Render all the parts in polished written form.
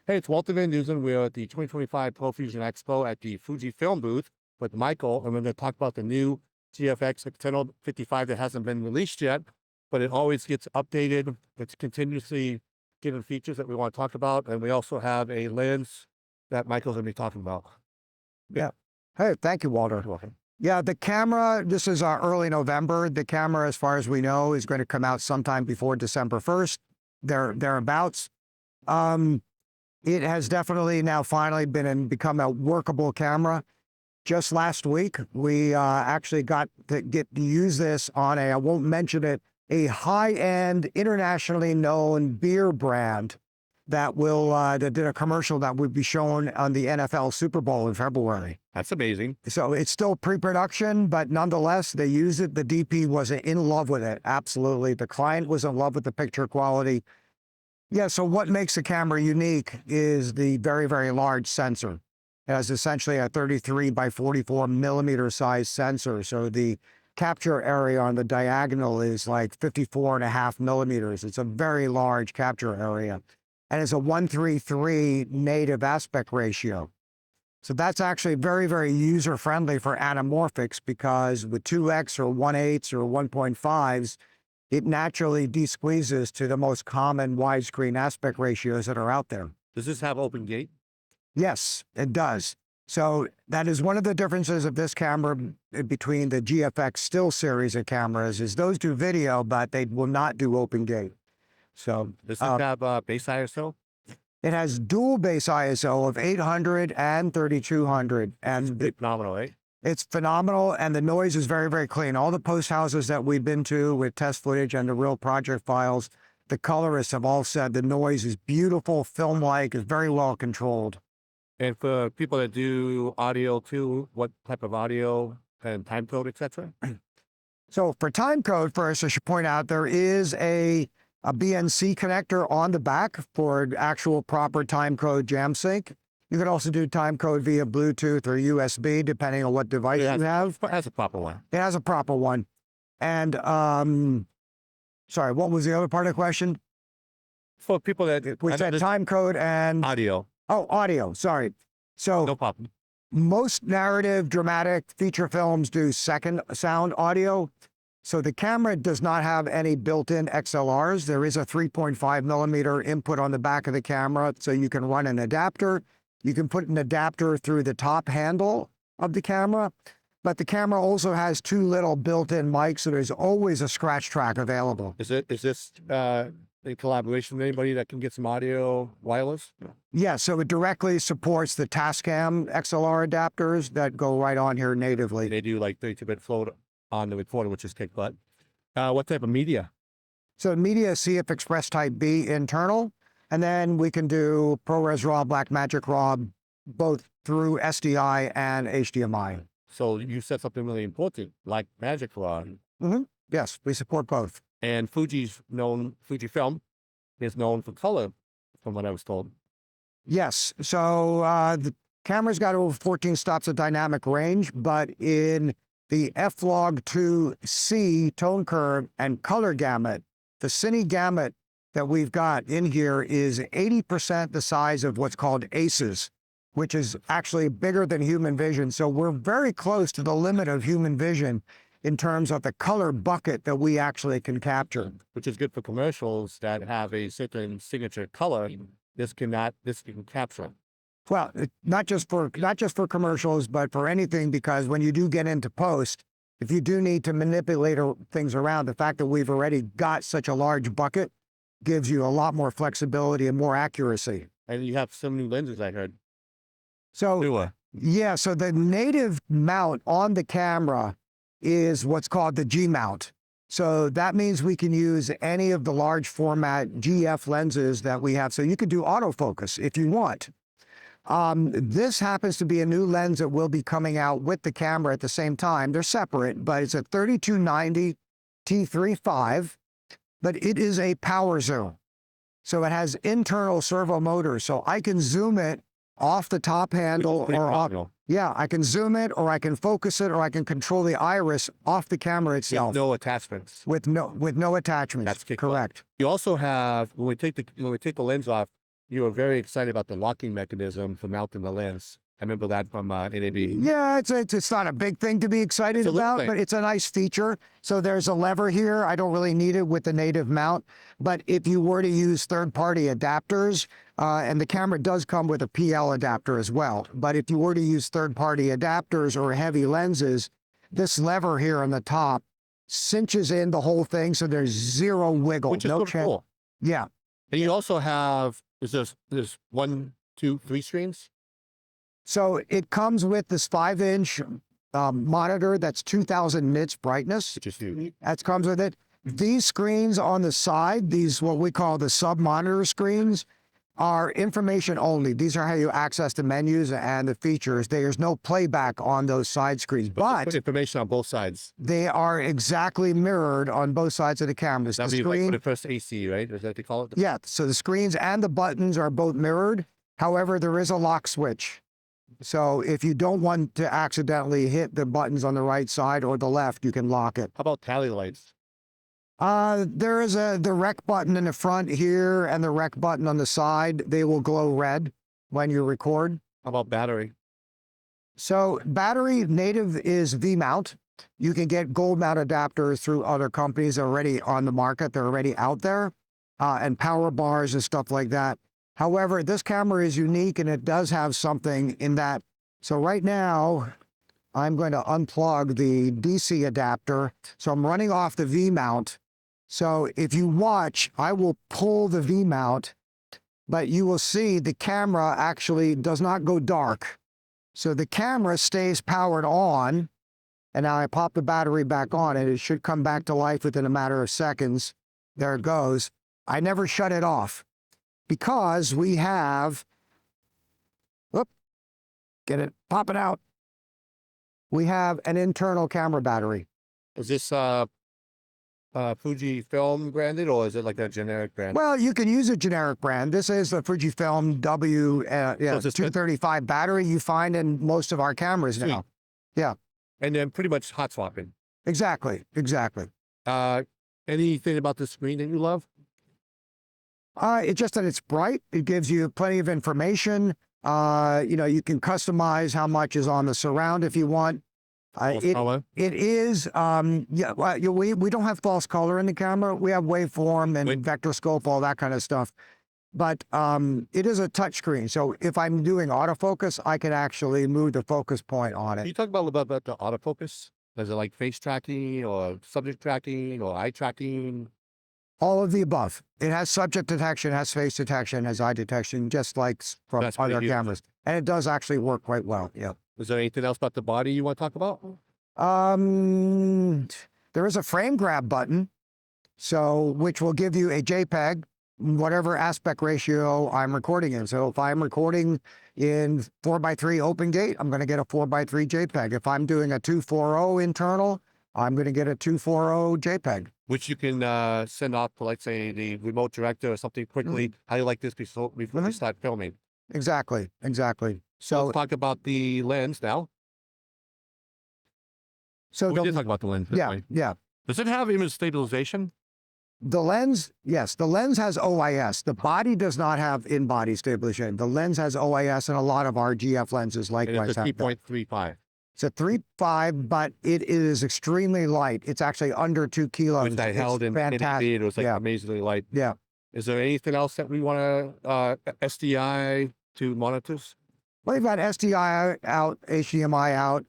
Hey, it's Walter Van Dusen. We're at the 2025 ProFusion Expo at the Fujifilm booth with Michael, and we're going to talk about the new GFX ETERNA 55 that hasn't been released yet, but it always gets updated. It's continuously given features that we want to talk about, and we also have a lens that Michael's going to be talking about. Yeah. Hey, thank you, Walter. You're welcome. Yeah, the camera, this is early November. The camera, as far as we know, is going to come out sometime before December 1st, thereabouts. It has definitely now finally become a workable camera. Just last week, we actually got to get to use this on I won't mention it, a high-end, internationally known beer brand that that did a commercial that would be shown on the NFL Super Bowl in February. That's amazing. So it's still pre-production, but nonetheless, they used it. The DP was in love with it, absolutely. The client was in love with the picture quality. Yeah, so what makes the camera unique is the very, very large sensor. It has essentially a 33 by 44 millimeter size sensor. So the capture area on the diagonal is like 54.5 millimeters. It's a very large capture area. And it's a 1:3:3 native aspect ratio. So that's actually very, very user-friendly for anamorphics, because with 2x or 1/8 or 1.5s, it naturally de-squeezes to the most common widescreen aspect ratios that are out there. Does this have open gate? Yes, it does. So that is one of the differences of this camera between the GFX still series of cameras, is those do video, but they will not do open gate. So Does this have base ISO? it has dual base ISO of 800 and 3200. And Phenomenal, eh? it's phenomenal, and the noise is very, very clean. All the post houses that we've been to with test footage and the real project files, the colorists have all said the noise is beautiful, film-like, is very well controlled. And for people that do audio too, what type of audio and time code, etc.? So for time code, first, I should point out there is a BNC connector on the back for actual proper time code jam sync. You can also do time code via Bluetooth or USB, depending on what device you have. It has a proper one. It has a proper one. And, sorry, what was the other part of the question? For people that... We said time code and... Audio. Oh, audio, sorry. So No problem. most narrative, dramatic feature films do second sound audio. So the camera does not have any built-in XLRs. There is a 3.5 millimeter input on the back of the camera, so you can run an adapter. You can put an adapter through the top handle of the camera, but the camera also has two little built-in mics, so there's always a scratch track available. Is this in collaboration with anybody that can get some audio wireless? Yeah, so it directly supports the Tascam XLR adapters that go right on here natively. They do like 32-bit float on the recorder, which is kick butt. What type of media? So media CF Express Type B internal, and then we can do ProRes RAW, Blackmagic RAW, both through SDI and HDMI. So you said something really important, like Magic RAW. Yes, we support both. And Fujifilm is known for color, from what I was told. Yes, so the camera's got over 14 stops of dynamic range, but in the F-Log2C tone curve and color gamut, the Cine gamut that we've got in here is 80% the size of what's called ACES, which is actually bigger than human vision. So we're very close to the limit of human vision in terms of the color bucket that we actually can capture. Which is good for commercials that have a certain signature color. This can capture. Well, not just for commercials, but for anything, because when you do get into post, if you do need to manipulate things around, the fact that we've already got such a large bucket gives you a lot more flexibility and more accuracy. And you have some new lenses, I heard. So Newer. yeah, so the native mount on the camera is what's called the G mount. So that means we can use any of the large format GF lenses that we have. So you could do autofocus if you want. This happens to be a new lens that will be coming out with the camera at the same time. They're separate, but it's a 32-90 T3.5, but it is a power zoom. So it has internal servo motors, so I can zoom it off the top handle or off. Yeah, I can zoom it, or I can focus it, or I can control the iris off the camera itself. With no attachments. With no attachments. That's correct. You also have, when we take the lens off, you were very excited about the locking mechanism for mounting the lens. I remember that from NAB. Yeah, it's not a big thing to be excited about, but it's a nice feature. So there's a lever here. I don't really need it with the native mount, but if you were to use third-party adapters, and the camera does come with a PL adapter as well, but if you were to use third-party adapters or heavy lenses, this lever here on the top cinches in the whole thing, so there's zero wiggle. Which is no sort of cool. Yeah. And you also have, there's 1, 2, 3 screens? So it comes with this 5-inch monitor that's 2000 nits brightness. Which is huge. That comes with it. These screens on the side, these what we call the sub-monitor screens, are information only. These are how you access the menus and the features. There's no playback on those side screens, but information on both sides. They are exactly mirrored on both sides of the cameras. That'd be like when it first AC, right? Is that what they call it? Yeah, so the screens and the buttons are both mirrored. However, there is a lock switch. So if you don't want to accidentally hit the buttons on the right side or the left, you can lock it. How about tally lights? There is the rec button in the front here and the rec button on the side. They will glow red when you record. How about battery? So battery native is V-mount. You can get gold mount adapters through other companies already on the market. They're already out there, and power bars and stuff like that. However, this camera is unique and it does have something in that. So right now, I'm going to unplug the DC adapter. So I'm running off the V-mount. So if you watch, I will pull the V-mount, but you will see the camera actually does not go dark. So the camera stays powered on, and now I pop the battery back on and it should come back to life within a matter of seconds. There it goes. I never shut it off because we have, whoop, get it, pop it out. We have an internal camera battery. Is this Fujifilm branded, or is it like a generic brand? Well, you can use a generic brand. This is the Fujifilm 235 battery you find in most of our cameras now. Yeah. And then pretty much hot swapping. Exactly. Anything about the screen that you love? It's just that it's bright. It gives you plenty of information. You can customize how much is on the surround if you want. It is, we don't have false color in the camera. We have waveform and vector scope, all that kind of stuff. But it is a touch screen. So if I'm doing autofocus, I can actually move the focus point on it. Can you talk about the autofocus? Is it like face tracking or subject tracking or eye tracking? All of the above. It has subject detection, has face detection, has eye detection, just like from other cameras. And it does actually work quite well. Yeah. Is there anything else about the body you want to talk about? There is a frame grab button, which will give you a JPEG, whatever aspect ratio I'm recording in. So if I'm recording in 4:3 open gate, I'm going to get a 4:3 JPEG. If I'm doing a 240 internal, I'm going to get a 240 JPEG. Which you can send off to, like, say, the remote director or something quickly. How do you like this before we start filming? Exactly. So let's talk about the lens now. So we did talk about the lens. Yeah. Does it have image stabilization? The lens, yes. The lens has OIS. The body does not have in-body stabilization. The lens has OIS, and a lot of our GF lenses likewise have that. It's a 3.35. It's a 3.5, but it is extremely light. It's actually under 2 kilos. Which I held in NAB. It was like amazingly light. Yeah. Is there anything else that we want to SDI to monitors? Well, you've got SDI out, HDMI out,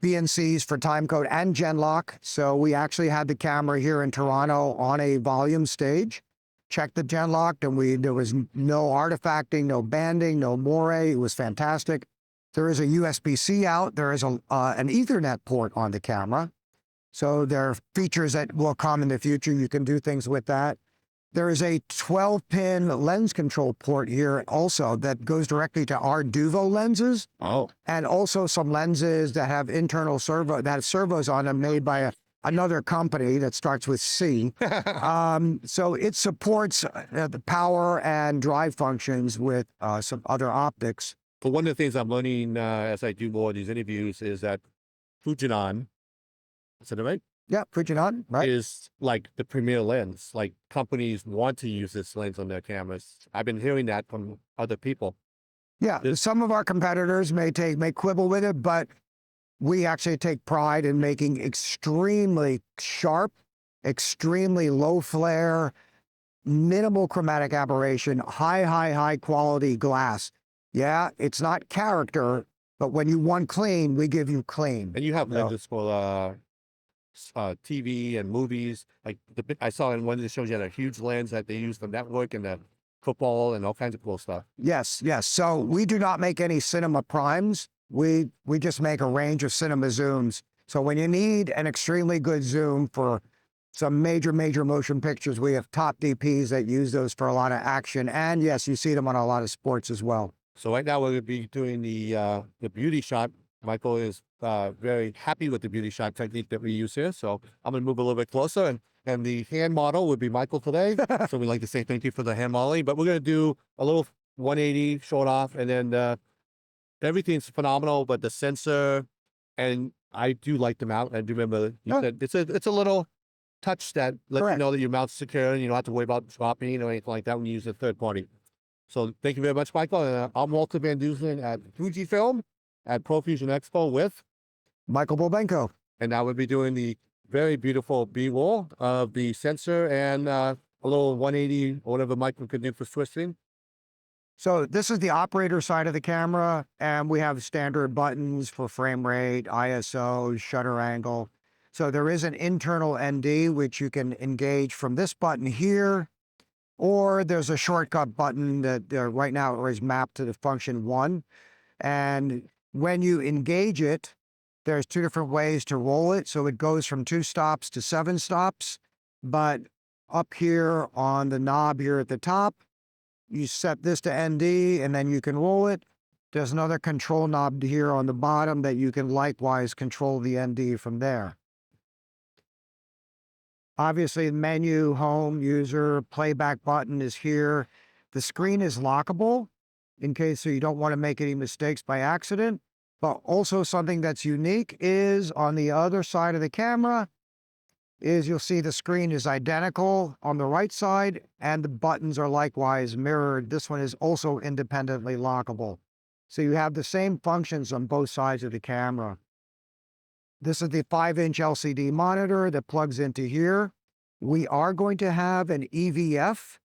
BNCs for timecode and Genlock. So we actually had the camera here in Toronto on a volume stage. Checked the Genlock, and there was no artifacting, no banding, no moire. It was fantastic. There is a USB-C out. There is an Ethernet port on the camera. So there are features that will come in the future. You can do things with that. There is a 12-pin lens control port here also that goes directly to our Duvo lenses. Oh. And also some lenses that have internal servos on them made by another company that starts with C. So it supports the power and drive functions with some other optics. But one of the things I'm learning as I do more of these interviews is that Fujinon, is that right? Yeah, Fujifilm, right? is like the premier lens. Like companies want to use this lens on their cameras. I've been hearing that from other people. Yeah, This, some of our competitors may quibble with it, but we actually take pride in making extremely sharp, extremely low flare, minimal chromatic aberration, high quality glass. Yeah, it's not character, but when you want clean, we give you clean. and you have No. lenses for TV and movies. Like I saw in one of the shows, you had a huge lens that they use for network and the football and all kinds of cool stuff. Yes, yes. So we do not make any cinema primes. We just make a range of cinema zooms. So when you need an extremely good zoom for some major motion pictures, we have top DPs that use those for a lot of action. And yes, you see them on a lot of sports as well. So right now we're going to be doing the beauty shot. Michael is very happy with the beauty shot technique that we use here. So I'm going to move a little bit closer, and the hand model would be Michael today. So we'd like to say thank you for the hand modeling, but we're going to do a little 180 short off, and then everything's phenomenal, but the sensor, and I do like the mount. I do remember you said it's a little touch that lets you Correct. know that your mount's secure and you don't have to worry about dropping or anything like that when you use a third party. So thank you very much, Michael. I'm Walter Van Dusen at Fujifilm at ProFusion Expo with, Michael Bulbenko. and now we'll be doing the very beautiful B-roll of the sensor and a little 180 or whatever Michael could do for twisting. So this is the operator side of the camera, and we have standard buttons for frame rate, ISO, shutter angle. So there is an internal ND, which you can engage from this button here, or there's a shortcut button that right now is mapped to the function 1. And when you engage it, there's 2 different ways to roll it. So it goes from 2 stops to 7 stops. But up here on the knob here at the top, you set this to ND and then you can roll it. There's another control knob here on the bottom that you can likewise control the ND from there. Obviously, menu, home, user, playback button is here. The screen is lockable in case so you don't want to make any mistakes by accident. But also something that's unique is on the other side of the camera is you'll see the screen is identical on the right side and the buttons are likewise mirrored. This one is also independently lockable. So you have the same functions on both sides of the camera. This is the 5-inch LCD monitor that plugs into here. We are going to have an EVF.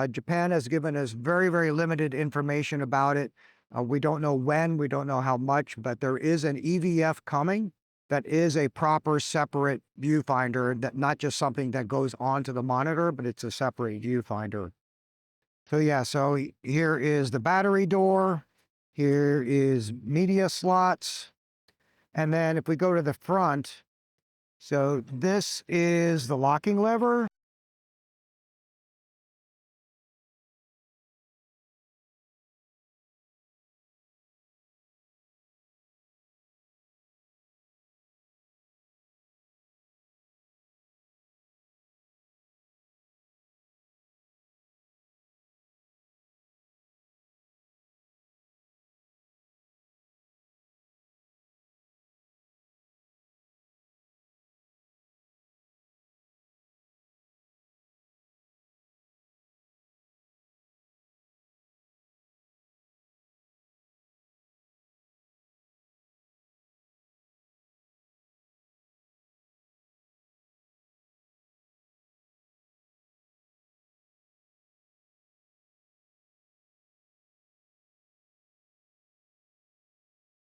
Japan has given us very limited information about it. We don't know when, we don't know how much, but there is an EVF coming that is a proper separate viewfinder, that not just something that goes onto the monitor, but it's a separate viewfinder. So yeah, so here is the battery door. Here is media slots. And then if we go to the front, so this is the locking lever.